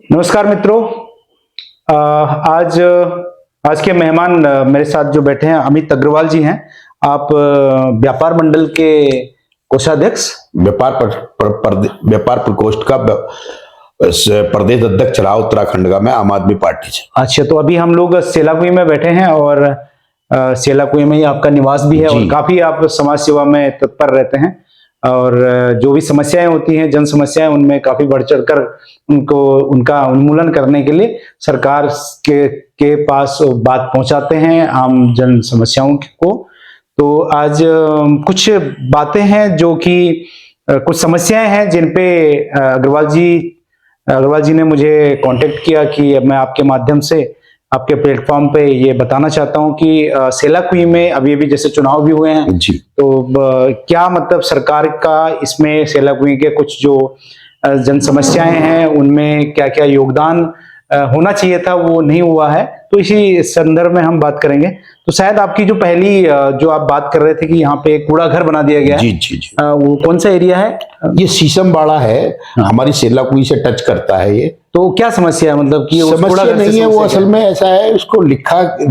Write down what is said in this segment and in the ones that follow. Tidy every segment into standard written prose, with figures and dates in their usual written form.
नमस्कार मित्रों। आज आज के मेहमान मेरे साथ जो बैठे हैं अमित अग्रवाल जी हैं। आप व्यापार मंडल के कोषाध्यक्ष, व्यापार प्रकोष्ठ का प्रदेश अध्यक्ष चुनाव उत्तराखंड का मैं आम आदमी पार्टी से। अच्छा, तो अभी हम लोग सेलाकुई में बैठे हैं और सेलाकुई में ही आपका निवास भी है और काफी आप समाज सेवा में तत्पर रहते हैं और जो भी समस्याएं होती हैं, जन समस्याएं, उनमें काफी बढ़ चढ़कर उनका उन्मूलन करने के लिए सरकार के पास बात पहुंचाते हैं, आम जन समस्याओं को। तो आज कुछ बातें हैं जो कि कुछ समस्याएं हैं जिन पे अग्रवाल जी ने मुझे कांटेक्ट किया कि मैं आपके माध्यम से आपके प्लेटफॉर्म पे ये बताना चाहता हूं कि सेलाकुई में अभी जैसे चुनाव भी हुए हैं जी, तो क्या मतलब सरकार का इसमें सेलाकुई के कुछ जो जन समस्याएं हैं उनमें क्या क्या योगदान होना चाहिए था, वो नहीं हुआ है। तो इसी संदर्भ में हम बात करेंगे। तो शायद आपकी जो पहली जो आप बात कर रहे थे कि यहाँ पे एक कूड़ा घर बना दिया गया है, जी। वो कौन सा एरिया है? ये शीशमबाड़ा है, हमारी सेलाकुई से टच करता है ये। तो क्या समस्या है, मतलब कि समस्या नहीं है, वो असल में ऐसा है, उसको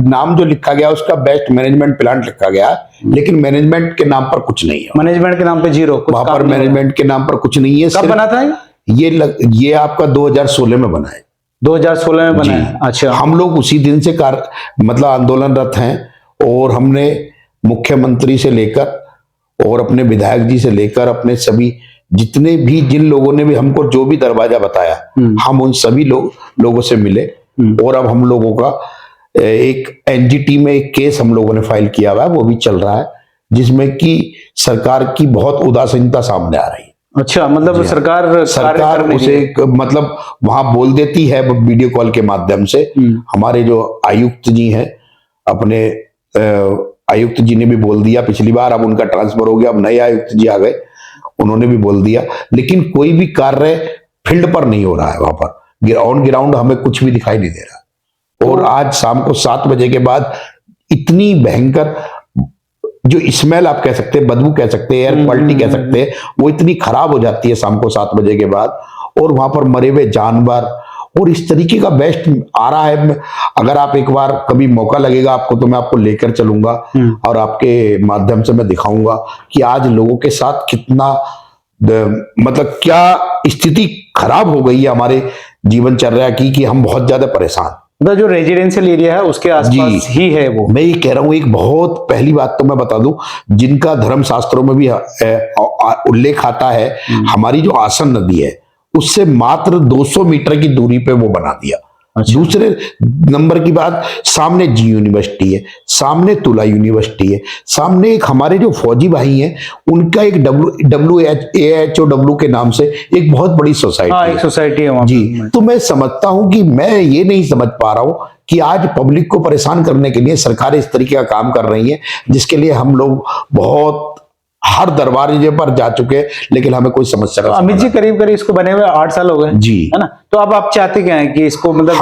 नाम जो लिखा गया उसका बेस्ट मैनेजमेंट प्लांट लिखा गया, लेकिन मैनेजमेंट के नाम पर कुछ नहीं है। मैनेजमेंट के नाम पे जीरो, वहां पर मैनेजमेंट के नाम पर कुछ नहीं है। कब बना था ये आपका 2016 में बना है। 2016 में बना है। अच्छा, हम लोग उसी दिन से मतलब आंदोलनरत हैं और हमने मुख्यमंत्री से लेकर और अपने विधायक जी से लेकर अपने सभी जितने भी जिन लोगों ने भी हमको जो भी दरवाजा बताया, हम उन सभी लोगों से मिले और अब हम लोगों का एक एनजीटी में एक केस हम लोगों ने फाइल किया हुआ है, वो भी चल रहा है, जिसमें कि सरकार की बहुत उदासीनता सामने आ रही है। अच्छा, मतलब सरकार उसे मतलब वहां बोल देती है वीडियो कॉल के माध्यम से। हमारे जो आयुक्त जी हैं, अपने आयुक्त जी ने भी बोल दिया पिछली बार, अब उनका ट्रांसफर हो गया, अब नए आयुक्त जी आ गए, उन्होंने भी बोल दिया, लेकिन कोई भी कार्य फील्ड पर नहीं हो रहा है। वहां पर ऑन ग्राउंड हमें कुछ भी दिखाई नहीं दे रहा। और आज शाम को 7 बजे के बाद इतनी भयंकर जो स्मेल आप कह सकते हैं, बदबू कह सकते हैं, एयर क्वालिटी कह सकते हैं, वो इतनी खराब हो जाती है शाम को 7 बजे के बाद। और वहां पर मरे हुए जानवर और इस तरीके का बेस्ट आ रहा है। अगर आप एक बार कभी मौका लगेगा आपको तो मैं आपको लेकर चलूंगा और आपके माध्यम से मैं दिखाऊंगा कि आज लोगों के साथ कितना मतलब क्या स्थिति खराब हो गई है हमारे जीवनचर्या की, कि हम बहुत ज्यादा परेशान। मतलब जो रेजिडेंशियल एरिया है उसके आसपास ही है वो। मैं ये कह रहा हूं, एक बहुत पहली बात तो मैं बता दूं, जिनका धर्म शास्त्रों में भी उल्लेख आता है, हमारी जो आसन नदी है उससे मात्र 200 मीटर की दूरी पे वो बना दिया। अच्छा। दूसरे नंबर की बात, सामने जी यूनिवर्सिटी है, सामने तुला यूनिवर्सिटी है, सामने एक हमारे जो फौजी भाई हैं उनका एक WHOW के नाम से एक बहुत बड़ी सोसाइटी है वहां जी। तो मैं समझता हूं कि मैं ये नहीं समझ पा रहा हूं कि आज पब्लिक को परेशान करने के लिए सरकार इस तरीके का काम कर रही है, जिसके लिए हम लोग बहुत हर दरबारे पर जा चुके हैं, लेकिन हमें कोई समस्या तो अमित जी करीब इसको बने हुए 8 साल हो गए जी, है ना। तो अब आप चाहते क्या है कि इसको मतलब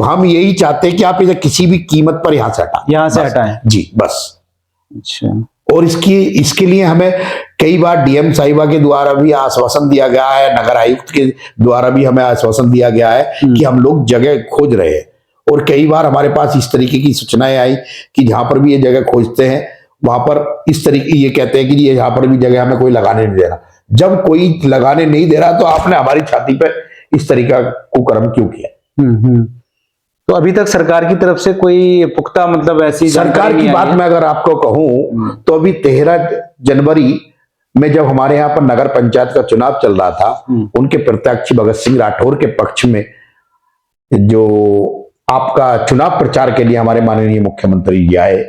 हम यही चाहते हैं कि आप इसे किसी भी कीमत पर यहाँ से हटाएं जी, बस। अच्छा, और इसके लिए हमें कई बार डीएम साहिबा के द्वारा भी आश्वासन दिया गया है, नगर आयुक्त के द्वारा भी हमें आश्वासन दिया गया है कि हम लोग जगह खोज रहे हैं। और कई बार हमारे पास इस तरीके की सूचनाएं आई कि जहां पर भी ये जगह खोजते हैं वहां पर इस तरीके ये कहते हैं कि ये यहाँ पर भी जगह हमें कोई लगाने नहीं दे रहा। जब कोई लगाने नहीं दे रहा तो आपने हमारी छाती पे इस तरीका कुकर्म क्यों किया? तो अभी तक सरकार की तरफ से कोई पुख्ता मतलब ऐसी सरकार की बात मैं अगर आपको कहूं तो अभी 13 जनवरी में जब हमारे यहाँ पर नगर पंचायत का चुनाव चल रहा था, उनके प्रत्याशी भगत सिंह राठौर के पक्ष में जो आपका चुनाव प्रचार के लिए हमारे माननीय मुख्यमंत्री जी आए,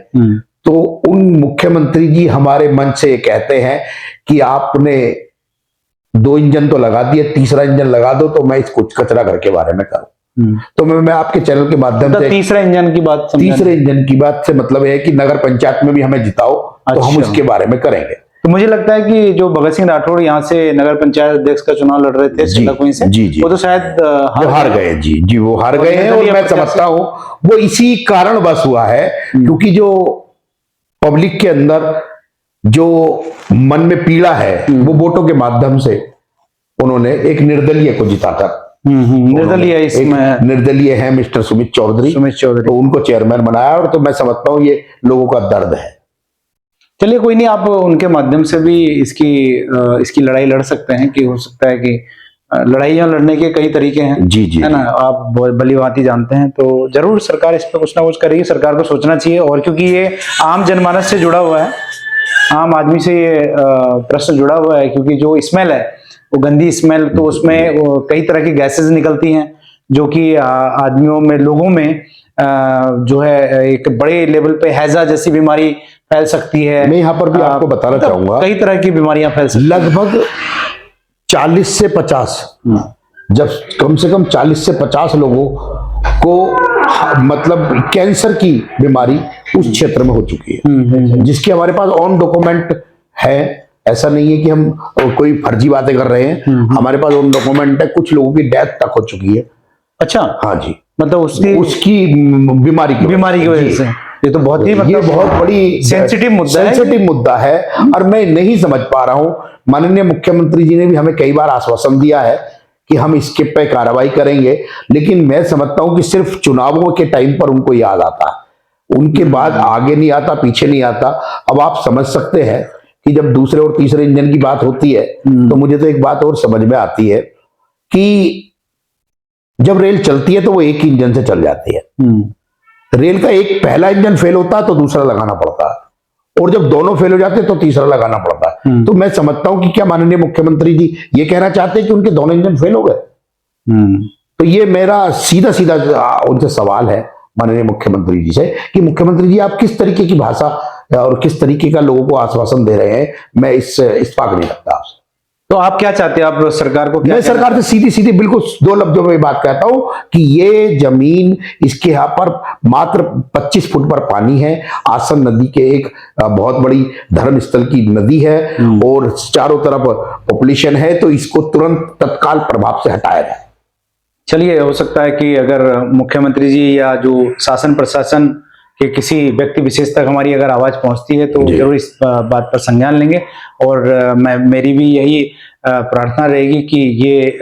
तो उन मुख्यमंत्री जी हमारे मंच से कहते हैं कि आपने 2 इंजन तो लगा दिए, तीसरा इंजन लगा दो तो मैं इस कुछ कचरा घर के बारे में करूं। तो मैं आपके चैनल के माध्यम से तीसरे इंजन की बात से मतलब है कि नगर पंचायत में भी हमें जिताओ। अच्छा। तो हम उसके बारे में करेंगे। तो मुझे लगता है कि जो भगत सिंह राठौड़ यहाँ से नगर पंचायत अध्यक्ष का चुनाव लड़ रहे थे सेलाकुई से, जी, वो तो शायद हार गए जी, वो हार गए हैं। और मैं समझता हूँ वो इसी कारण बस हुआ है, क्योंकि जो पब्लिक के अंदर जो मन में पीड़ा है वो वोटों के माध्यम से उन्होंने एक निर्दलीय को जिताकर निर्दलीय इसमें निर्दलीय है मिस्टर सुमित चौधरी, तो उनको चेयरमैन बनाया। और तो मैं समझता हूँ ये लोगों का दर्द है। चलिए कोई नहीं, आप उनके माध्यम से भी इसकी लड़ाई लड़ सकते हैं, कि हो सकता है कि लड़ाइयां लड़ने के कई तरीके हैं। जी जी, है ना, आप भली भांति जानते हैं। तो जरूर सरकार इस पर कुछ ना कुछ करेगी, सरकार को सोचना चाहिए। और क्योंकि ये आम जनमानस से जुड़ा हुआ है, आम आदमी से ये प्रश्न जुड़ा हुआ है, क्योंकि जो स्मेल है वो गंदी स्मेल, तो उसमें कई तरह की गैसेस निकलती हैं जो कि आदमियों में, लोगों में जो है एक बड़े लेवल पे हैजा जैसी बीमारी फैल सकती है। मैं यहाँ पर भी आपको बताना चाहूंगा, कई तरह की बीमारियां फैल सकती हैं। लगभग 40 से 50, जब कम से कम 40 से 50 लोगों को मतलब कैंसर की बीमारी उस क्षेत्र में हो चुकी है, जिसके हमारे पास ऑन डॉक्यूमेंट है। ऐसा नहीं है कि हम कोई फर्जी बातें कर रहे हैं, हमारे पास ऑन डॉक्यूमेंट है। कुछ लोगों की डेथ तक हो चुकी है। अच्छा, हाँ जी, मतलब उसकी बीमारी की वजह से। ये तो बहुत ही, मतलब ये बहुत बड़ी सेंसिटिव मुद्दा है। और मैं नहीं समझ पा रहा हूँ, माननीय मुख्यमंत्री जी ने भी हमें कई बार आश्वासन दिया है कि हम इसके पे कार्रवाई करेंगे, लेकिन मैं समझता हूं कि सिर्फ चुनावों के टाइम पर उनको याद आता है, उनके बाद आगे नहीं आता, पीछे नहीं आता। अब आप समझ सकते हैं कि जब दूसरे और तीसरे इंजन की बात होती है, तो मुझे तो एक बात और समझ में आती है कि जब रेल चलती है तो वो एक ही इंजन से चल जाती है। रेल का एक पहला इंजन फेल होता है तो दूसरा लगाना पड़ता है, और जब दोनों फेल हो जाते हैं तो तीसरा लगाना पड़ता है। तो मैं समझता हूं कि क्या माननीय मुख्यमंत्री जी ये कहना चाहते हैं कि उनके दोनों इंजन फेल हो गए? तो ये मेरा सीधा सीधा उनसे सवाल है माननीय मुख्यमंत्री जी से कि मुख्यमंत्री जी आप किस तरीके की भाषा और किस तरीके का लोगों को आश्वासन दे रहे हैं, मैं इस पाक नहीं लगता आपसे। तो आप क्या चाहते हैं, आप सरकार को क्या? मैं सरकार से सीधी सीधी बिल्कुल 2 लफ्जों में बात कहता हूं कि ये जमीन, इसके यहाँ पर मात्र 25 फुट पर पानी है। आसन नदी के एक बहुत बड़ी धर्म स्थल की नदी है और चारों तरफ पॉपुलेशन है, तो इसको तुरंत तत्काल प्रभाव से हटाया जाए। चलिए, हो सकता है कि अगर मुख्यमंत्री जी या जो शासन प्रशासन के किसी व्यक्ति विशेष तक हमारी अगर आवाज पहुंचती है तो जरूर इस बात पर संज्ञान लेंगे। और मेरी भी यही प्रार्थना रहेगी कि ये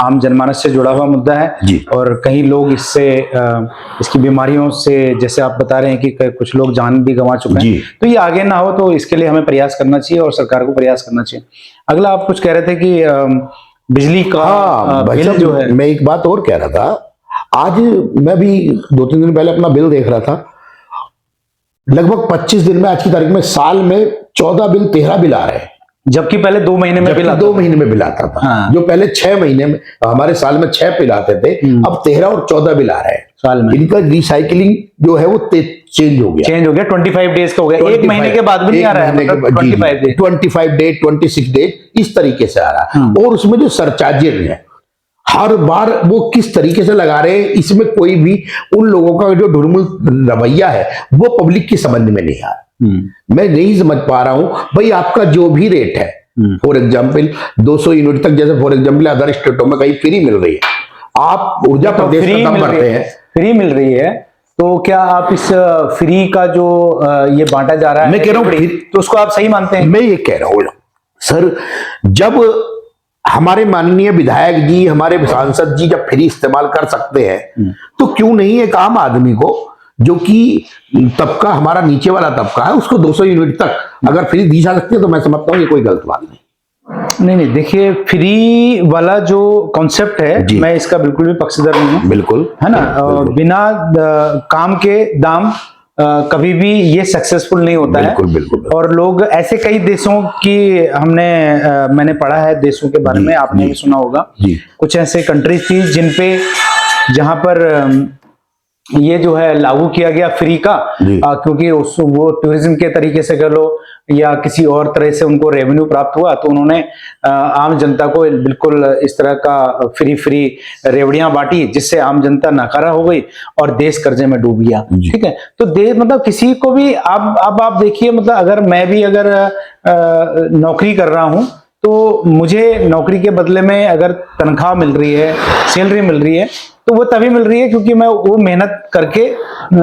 आम जनमानस से जुड़ा हुआ मुद्दा है, और कई लोग इसकी बीमारियों से, जैसे आप बता रहे हैं कि कुछ लोग जान भी गंवा चुके हैं, तो ये आगे ना हो, तो इसके लिए हमें प्रयास करना चाहिए और सरकार को प्रयास करना चाहिए। अगला आप कुछ कह रहे थे कि बिजली का बिल जो है। मैं एक बात और कह रहा था, आज मैं भी 2-3 दिन पहले अपना बिल देख रहा था, लगभग 25 दिन में, आज की तारीख में साल में 14 बिल 13 बिल आ रहे हैं, जबकि पहले 2 महीने में बिल आता था। 2 महीने में बिल आता था। हाँ। जो पहले 6 महीने में, हमारे साल में 6 बिल आते थे, अब 13 और 14 बिल आ रहे हैं साल में। इनका रिसाइकलिंग जो है वो चेंज हो गया, 25 डेज का हो गया, 1 महीने के बाद भी नहीं आ रहा है, मतलब 25 डे 26 डे इस तरीके से आ रहा है। और उसमें जो सरचार्जेस है हर बार वो किस तरीके से लगा रहे हैं, इसमें कोई भी उन लोगों का जो ढुलमुल रवैया है वो पब्लिक की समझ में नहीं आ रहा। मैं नहीं समझ पा रहा हूं भाई, आपका जो भी रेट है, फॉर एग्जाम्पल 200 यूनिट तक, जैसे फॉर एग्जाम्पल अदर स्टेटों में कहीं फ्री मिल रही है, आप ऊर्जा प्रदेश का दम भरते हैं, फ्री मिल रही है, तो क्या आप इस फ्री का जो ये बांटा जा रहा है, मैं कह रहा हूं, तो उसको आप सही मानते हैं? मैं ये कह रहा हूं सर, जब हमारे माननीय विधायक जी, हमारे सांसद जी जब फ्री इस्तेमाल कर सकते हैं, तो क्यों नहीं एक आम आदमी को, जो कि तबका हमारा नीचे वाला तबका है, उसको 200 यूनिट तक अगर फ्री दी जा सकती है, तो मैं समझता हूँ ये कोई गलत बात नहीं। नहीं, देखिए, फ्री वाला जो कॉन्सेप्ट है, मैं इसका बिल्कुल भी पक्षधर नहीं हूँ, बिल्कुल, है ना। बिना काम के दाम कभी भी ये सक्सेसफुल नहीं होता है। बिल्कुल। और लोग ऐसे कई देशों की मैंने पढ़ा है, देशों के बारे में आपने भी सुना होगा, कुछ ऐसे कंट्रीज थी जहां पर ये जो है लागू किया गया फ्री का, क्योंकि वो टूरिज्म के तरीके से कह लो या किसी और तरह से उनको रेवेन्यू प्राप्त हुआ, तो उन्होंने आम जनता को बिल्कुल इस तरह का फ्री रेवड़ियां बांटी, जिससे आम जनता नाकारा हो गई और देश कर्जे में डूब गया। ठीक है, तो देश, मतलब किसी को भी अब आप देखिए, मतलब अगर मैं भी अगर नौकरी कर रहा हूं, तो मुझे नौकरी के बदले में अगर तनख्वाह मिल रही है, सैलरी मिल रही है, तो वो तभी मिल रही है क्योंकि मैं वो मेहनत करके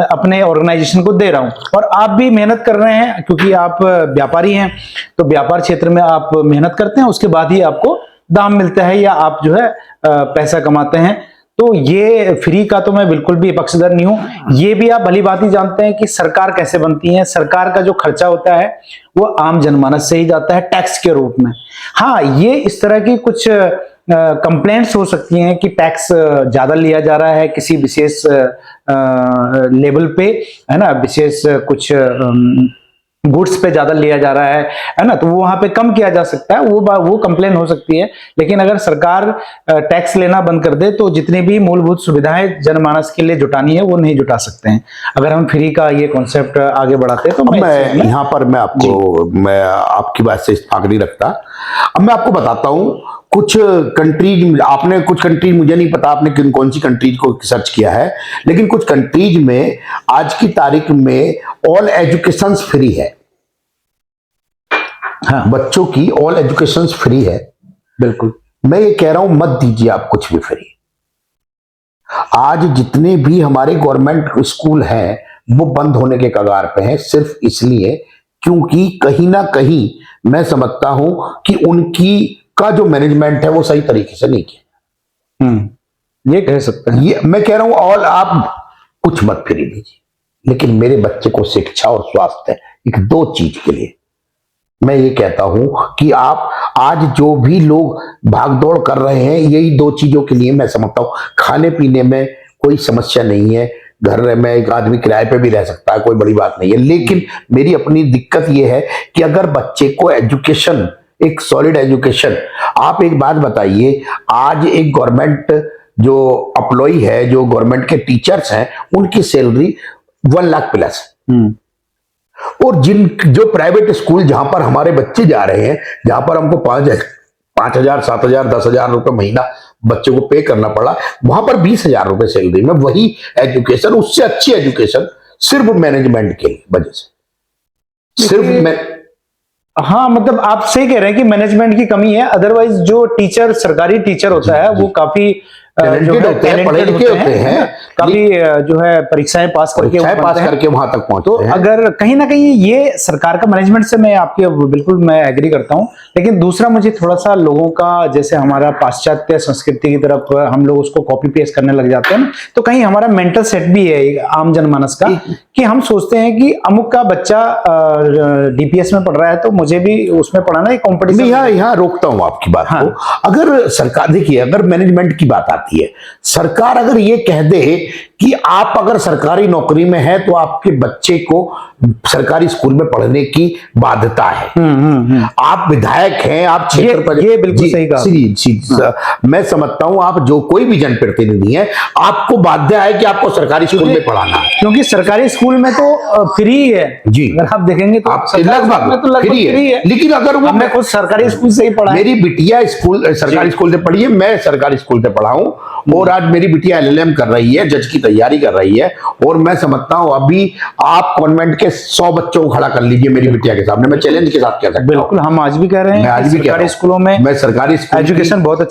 अपने ऑर्गेनाइजेशन को दे रहा हूं। और आप भी मेहनत कर रहे हैं क्योंकि आप व्यापारी हैं, तो व्यापार क्षेत्र में आप मेहनत करते हैं, उसके बाद ही आपको दाम मिलता है या आप जो है पैसा कमाते हैं। तो ये फ्री का तो मैं बिल्कुल भी पक्षधर नहीं हूं। ये भी आप भली बात ही जानते हैं कि सरकार कैसे बनती है, सरकार का जो खर्चा होता है वो आम जनमानस से ही जाता है टैक्स के रूप में। हाँ, ये इस तरह की कुछ कंप्लेंट्स हो सकती हैं कि टैक्स ज्यादा लिया जा रहा है किसी विशेष लेवल पे, है ना, विशेष कुछ गुड्स पे ज्यादा लिया जा रहा है ना, तो वो वहां पे कम किया जा सकता है, वो कंप्लेन हो सकती है। लेकिन अगर सरकार टैक्स लेना बंद कर दे तो जितनी भी मूलभूत सुविधाएं जनमानस के लिए जुटानी है वो नहीं जुटा सकते हैं। अगर हम फ्री का ये कॉन्सेप्ट आगे बढ़ाते हैं तो मैं यहाँ पर मैं आपकी बात से इत्तेफाक नहीं रखता। अब मैं आपको बताता हूँ कुछ कंट्रीज, आपने कुछ कंट्रीज, मुझे नहीं पता आपने कौन सी कंट्रीज को सर्च किया है, लेकिन कुछ कंट्रीज में आज की तारीख में ऑल एजुकेशन फ्री है। हाँ, बच्चों की ऑल एजुकेशन फ्री है। बिल्कुल, मैं ये कह रहा हूं मत दीजिए आप कुछ भी फ्री। आज जितने भी हमारे गवर्नमेंट स्कूल हैं वो बंद होने के कगार पे हैं, सिर्फ इसलिए क्योंकि कहीं ना कहीं मैं समझता हूं कि उनकी का जो मैनेजमेंट है वो सही तरीके से नहीं किया। ये कह सकते हैं। ये मैं कह रहा हूं, और आप कुछ मत फ्री दीजिए, लेकिन मेरे बच्चे को शिक्षा और स्वास्थ्य, एक दो चीज के लिए मैं ये कहता हूं कि आप आज जो भी लोग भागदौड़ कर रहे हैं यही दो चीजों के लिए मैं समझता हूं। खाने पीने में कोई समस्या नहीं है, घर में एक आदमी किराए पे भी रह सकता है, कोई बड़ी बात नहीं है। लेकिन मेरी अपनी दिक्कत यह है कि अगर बच्चे को एजुकेशन, एक सॉलिड एजुकेशन, आप एक बात बताइए, आज एक गवर्नमेंट जो एम्प्लॉय है, जो गवर्नमेंट के टीचर्स हैं, उनकी सैलरी 1 लाख प्लस है। और जो प्राइवेट स्कूल जहां पर हमारे बच्चे जा रहे हैं, जहां पर हमको 5,000, 7,000, 10,000 रुपए महीना बच्चों को पे करना पड़ा, वहां पर 20,000 रुपए सैलरी में वही एजुकेशन, उससे अच्छी एजुकेशन, सिर्फ मैनेजमेंट के वजह से, सिर्फ हाँ, मतलब आप सही कह रहे हैं कि मैनेजमेंट की कमी है। अदरवाइज जो टीचर, सरकारी टीचर होता है वो काफी टैलेंटेड होते हैं, पढ़े लिखे होते हैं, काफी जो है परीक्षाएं पास करके वहां तक पहुंचते तो हैं। अगर कहीं ना कहीं ये सरकार का मैनेजमेंट से मैं आपकी बिल्कुल मैं एग्री करता हूं। लेकिन दूसरा मुझे थोड़ा सा लोगों का, जैसे हमारा पाश्चात्य संस्कृति की तरफ हम लोग उसको कॉपी पेस्ट करने लग जाते हैं ना, तो कहीं हमारा मेंटल सेट भी है आम जनमानस का कि हम सोचते हैं कि अमुक का बच्चा डीपीएस में पढ़ रहा है तो मुझे भी उसमें पढ़ाना है, कॉम्पिटिशन। यहाँ रोकता हूं आपकी बात को। अगर सरकार, देखिए, अगर मैनेजमेंट की बात आती है, सरकार अगर ये कह दे कि आप अगर सरकारी नौकरी में है तो आपके बच्चे को सरकारी स्कूल में पढ़ने की बाध्यता है। आप विधायक हैं, आप क्षेत्र पर, ये बिल्कुल सही कहा। मैं समझता हूं आप जो कोई भी जनप्रतिनिधि है, आपको बाध्य है कि आपको सरकारी स्कूल में पढ़ाना है, क्योंकि सरकारी स्कूल में तो फ्री है जी। अगर आप देखेंगे तो आप लगभग फ्री है। लेकिन अगर वो, मैं खुद सरकारी स्कूल से ही पढ़ा, मेरी बिटिया सरकारी स्कूल से पढ़ी है, मैं सरकारी स्कूल से पढ़ा हूं, और आज मेरी बिटिया LLM कर रही है, जज की तैयारी कर रही है। और मैं समझता हूं अभी आप कॉन्वेंट के 100 बच्चों को खड़ा कर लीजिए मेरी बिटिया के सामने, मैं चैलेंज के साथ कह सकता हूं। बिल्कुल, हम आज भी कह रहे हैं, आज भी सरकारी स्कूलों में, मैं सरकारी एजुकेशन बहुत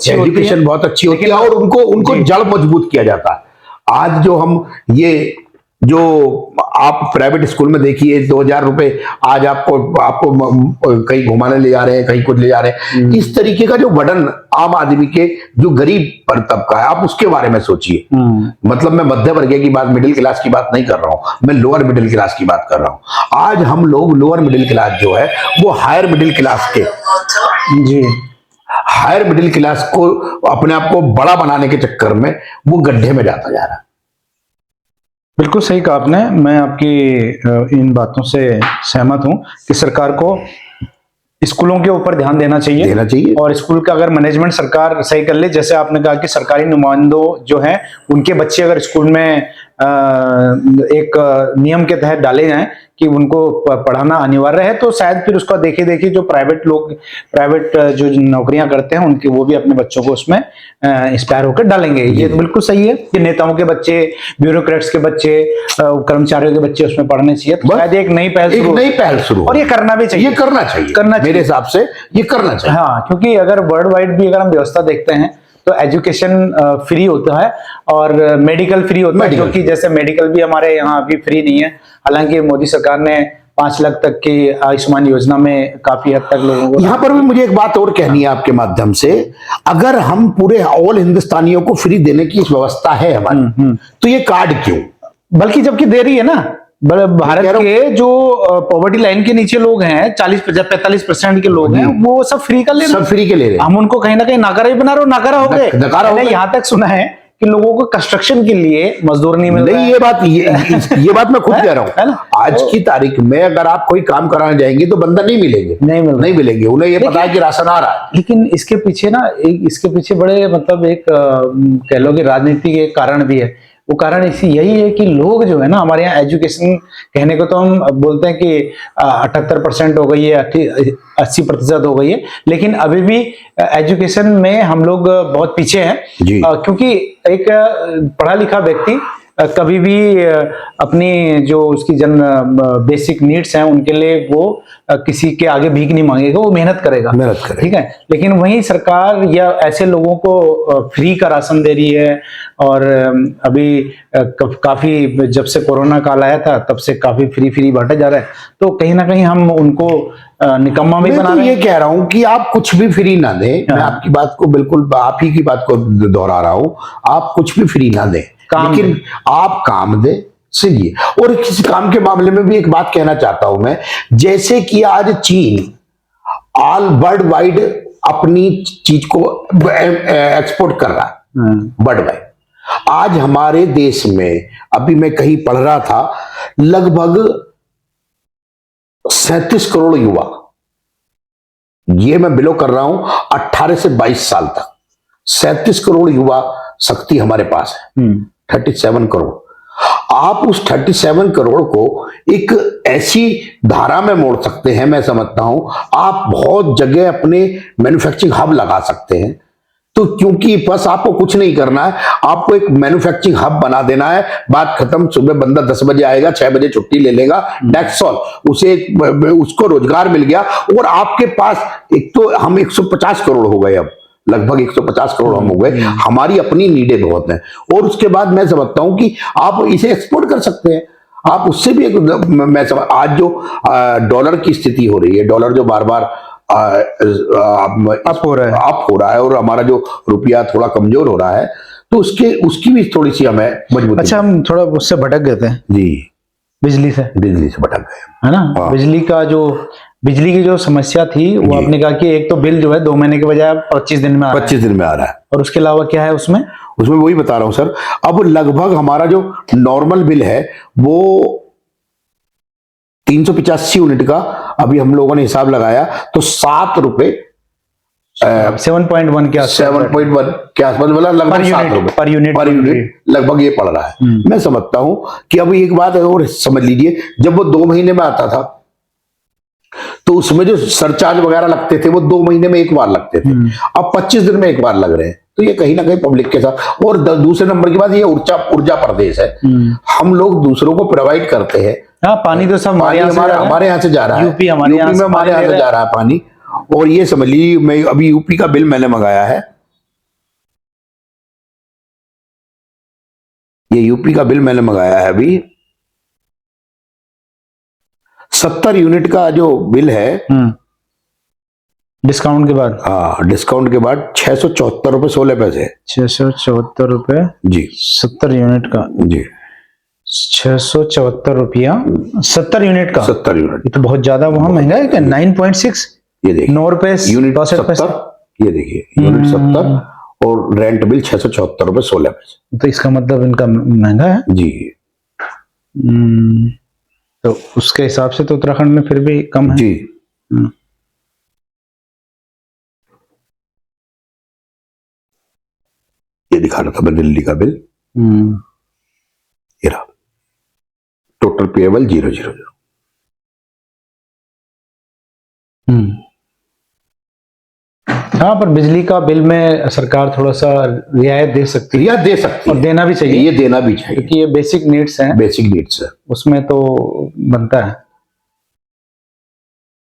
अच्छी होती है और उनको जड़ मजबूत किया जाता है। आज जो हम ये जो आप प्राइवेट स्कूल में देखिए 2,000 रुपए आज आपको कहीं घुमाने ले जा रहे हैं, कहीं कुछ ले जा रहे हैं, इस तरीके का जो बर्डन आम आदमी के, जो गरीब पर तबका है, आप उसके बारे में सोचिए। मतलब मैं मध्य वर्ग की बात, मिडिल क्लास की बात नहीं कर रहा हूं, मैं लोअर मिडिल क्लास की बात कर रहा हूं। आज हम लोग लोअर मिडिल क्लास जो है वो हायर मिडिल क्लास के हायर मिडिल क्लास को अपने आप को बड़ा बनाने के चक्कर में वो गड्ढे में जाता जा रहा है। बिल्कुल सही कहा आपने, मैं आपकी इन बातों से सहमत हूं कि सरकार को स्कूलों के ऊपर ध्यान देना चाहिए और स्कूल का अगर मैनेजमेंट सरकार सही कर ले, जैसे आपने कहा कि सरकारी नुमाइंदों जो हैं उनके बच्चे अगर स्कूल में एक नियम के तहत डाले जाएं कि उनको पढ़ाना अनिवार्य है, तो शायद फिर उसका देखे देखे जो प्राइवेट जो नौकरियां करते हैं उनके, वो भी अपने बच्चों को उसमें इंस्पायर होकर डालेंगे। ये तो बिल्कुल सही है कि नेताओं के बच्चे, ब्यूरोक्रेट्स के बच्चे, कर्मचारियों के बच्चे उसमें पढ़ने चाहिए, तो शायद एक नई पहल शुरू और ये करना भी चाहिए, करना चाहिए मेरे हिसाब से, ये करना चाहिए। हाँ, क्योंकि अगर वर्ल्ड वाइड भी अगर हम व्यवस्था देखते हैं तो एजुकेशन फ्री होता है और मेडिकल फ्री होता है, जो कि जैसे मेडिकल भी हमारे यहाँ अभी फ्री नहीं है। हालांकि मोदी सरकार ने 5 लाख तक की आयुष्मान योजना में काफी हद तक लोगों को। यहाँ पर भी मुझे एक बात और कहनी है आपके माध्यम से, अगर हम पूरे ऑल हिंदुस्तानियों को फ्री देने की व्यवस्था है हमारी, तो ये कार्ड क्यों? बल्कि जबकि दे रही है ना, भारत के जो पॉवर्टी लाइन के नीचे लोग हैं 40-45% के लोग हैं, वो सब फ्री का ले रहे हैं, सब फ्री के ले रहे हैं। हम उनको कहीं ना कहीं नाकारा ही बना रहे हो, नाकारा हो गए। नकारा हो गए। यहाँ तक सुना है कि लोगों को कंस्ट्रक्शन के लिए मजदूर नहीं मिल रहा है। ये बात मैं खुद कह रहा हूँ। आज की तारीख में अगर आप कोई काम कराने जाएंगे तो बंदा नहीं मिलेंगे, नहीं मिलेंगे। उन्हें ये पता है कि राशन आ रहा है। लेकिन इसके पीछे ना इसके पीछे बड़े मतलब एक कह लो कि राजनीति के कारण भी है। वो कारण यही है कि लोग जो है ना, हमारे यहाँ एजुकेशन कहने को तो हम बोलते हैं कि 78% हो गई है, 80% हो गई है, लेकिन अभी भी एजुकेशन में हम लोग बहुत पीछे हैं। क्योंकि एक पढ़ा लिखा व्यक्ति कभी भी अपनी जो उसकी बेसिक नीड्स हैं उनके लिए वो किसी के आगे भीख नहीं मांगेगा, वो मेहनत करेगा। ठीक है। लेकिन वहीं सरकार या ऐसे लोगों को फ्री का राशन दे रही है, और अभी काफी जब से कोरोना काल आया था तब से काफी फ्री बांटा जा रहा है। तो कहीं ना कहीं हम उनको निकम्मा भी बना रहे हैं। ये कह रहा हूं कि आप कुछ भी फ्री ना दें। मैं आपकी बात को बिल्कुल आप ही की बात को दोहरा रहा हूं, आप कुछ भी फ्री ना दें, लेकिन आप काम दे सही। और किसी काम के मामले में भी एक बात कहना चाहता हूं मैं, जैसे कि आज चीन ऑल वर्ल्ड वाइड अपनी चीज को एक्सपोर्ट कर रहा है वर्ल्ड वाइड। आज हमारे देश में, अभी मैं कहीं पढ़ रहा था, लगभग 37 करोड़ युवा, ये मैं बिलो कर रहा हूं 18 से 22 साल तक, 37 करोड़ युवा शक्ति हमारे पास है। 37 करोड़। आप उस 37 करोड़ को एक ऐसी धारा में मोड़ सकते हैं, मैं समझता हूं आप बहुत जगह अपने मैन्युफैक्चरिंग हब लगा सकते हैं। तो क्योंकि बस आपको कुछ नहीं करना है, आपको एक मैन्युफैक्चरिंग हब बना देना है, बात खत्म। सुबह बंदा 10 बजे आएगा, 6 बजे छुट्टी ले लेगा, दैट्स ऑल। उसको रोजगार मिल गया। और आपके पास एक तो हम 150 करोड़ हो गए, अब लगभग 150 करोड़ हम हो गए। हमारी अपनी नीडें बहुत हैं। और उसके बाद मैं समझता हूं कि आप इसे एक्सपोर्ट कर सकते हैं। आप उससे भी आज जो डॉलर की स्थिति हो रही है, डॉलर जो बार बार अप हो रहा है और हमारा जो रुपया थोड़ा कमजोर हो रहा है, तो उसकी भी थोड़ी सी हमें मजबूती। अच्छा, हम थोड़ा उससे भटक गए थे जी, बिजली से भटक गए, है ना। बिजली की जो समस्या थी वो आपने कहा कि एक तो बिल जो है 2 महीने के बजाय 25 दिन में आ रहा है। और उसके अलावा क्या है उसमें वही बता रहा हूं सर। अब लगभग हमारा जो नॉर्मल बिल है वो 385 यूनिट का अभी हम लोगों ने हिसाब लगाया तो 7 रुपए 7.1 के आसपास बोला, लगभग 7 रुपए पर यूनिट लगभग ये पड़ रहा है। मैं समझता हूं कि अभी एक बात और समझ लीजिए, जब वो 2 महीने में आता था तो उसमें जो सरचार्ज वगैरह लगते थे वो 2 महीने में एक बार लगते थे, अब 25 दिन में एक बार लग रहे हैं। तो ये कहीं ना कहीं पब्लिक के साथ। और दूसरे नंबर की बात, ये ऊर्जा प्रदेश है, हम लोग दूसरों को प्रोवाइड करते हैं। पानी तो सब हमारे यहाँ से जा रहा है, यूपी में हमारे यहाँ से जा रहा है पानी। और ये समझ लीजिए, मैं अभी यूपी का बिल मैंने मंगाया है, ये यूपी का बिल मैंने मंगाया है अभी 70 यूनिट का जो बिल है डिस्काउंट के बाद। हाँ, डिस्काउंट के बाद 674 रुपए 16 पैसे। 674 रुपए जी, 70 यूनिट का जी, 674 रुपया 70 यूनिट का। 70 यूनिट, ये तो बहुत ज्यादा वहां महंगा है क्या? 9.6, ये देखिए 9 रुपए यूनिट 70, ये देखिए यूनिट 70 और रेंट बिल 674 रुपए 16 पैसे। तो इसका मतलब इनका महंगा है जी। तो उसके हिसाब से तो उत्तराखंड में फिर भी कम है जी। ये दिखा रहा था मैं दिल्ली का बिल, ये रहा, टोटल पेएबल 000। हाँ, पर बिजली का बिल में सरकार थोड़ा सा रियायत दे सकती है, और देना भी चाहिए। ये देना भी चाहिए क्योंकि ये बेसिक नीड्स हैं, उसमें तो बनता है।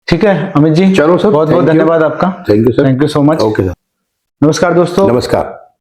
ठीक है अमित जी, चलो सर, बहुत बहुत धन्यवाद आपका। Thank you sir, thank you so much. Okay sir, नमस्कार दोस्तों। नमस्कार।